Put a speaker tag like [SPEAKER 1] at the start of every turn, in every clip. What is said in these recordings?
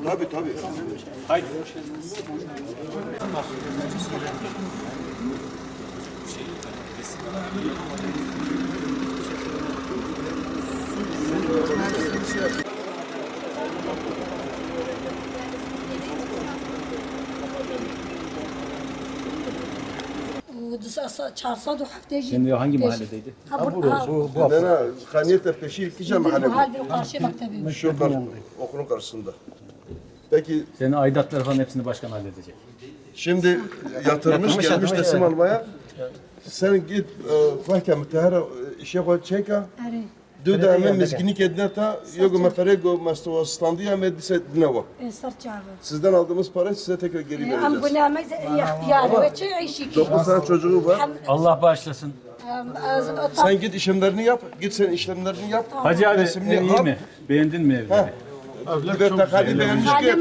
[SPEAKER 1] Tabii tabii.
[SPEAKER 2] Haydi.
[SPEAKER 3] Şimdi hangi mahalledeydi?
[SPEAKER 1] Bana kaniyete peşi iltice mahalle.
[SPEAKER 4] Karşı maktabi.
[SPEAKER 1] Şu okulun karşısında. Peki
[SPEAKER 3] Senin aidatları falan hepsini başkan halledecek.
[SPEAKER 1] şimdi yatırmış gelmiş teslim almaya. Sen git fahke mütehara işe koy çeka. Dö da hemen mezginlik edine ta yogu meferego masto standıya medise dinava. Sizden aldığımız para size tekrar geri vereceğiz. 9 tane çocuğu var.
[SPEAKER 3] Allah bağışlasın.
[SPEAKER 1] Sen git işlemlerini yap. Git sen işlemlerini yap.
[SPEAKER 3] Hacı abi ev iyi mi? Beğendin mi evleri?
[SPEAKER 1] Bir takali beğenmiş ki.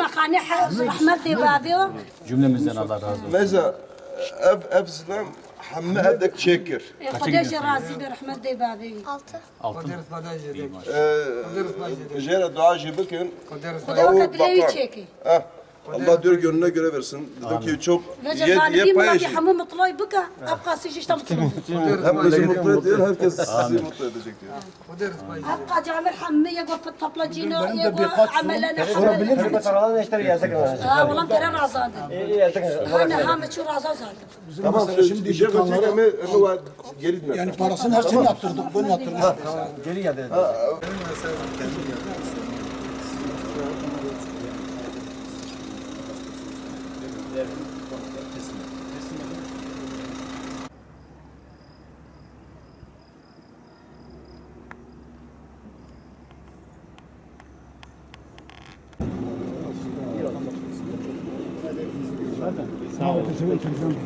[SPEAKER 3] Cümlemizden Allah razı olsun.
[SPEAKER 1] Meza ev zilem hamme evdek çekir.
[SPEAKER 3] Altın.
[SPEAKER 1] Jere dua jibikin. Allah diyor gönlüne göre versin. Dedim ki çok ye paylaşın. Hem bizi mutlu ediyor, herkes sizi mutlu edecek diyor.
[SPEAKER 4] أبقى جامر حمي يقف في الطبلجينو يقف عملنا والله ترى رازاد أنا هامت شو رازاد
[SPEAKER 1] Tamam şimdi işe koyacak ama geri döner.
[SPEAKER 5] Yani parasını her sene yaptırdık, bunu yaptırdık.
[SPEAKER 6] Geri geldi.
[SPEAKER 5] Sağ ol, teşekkür ederim.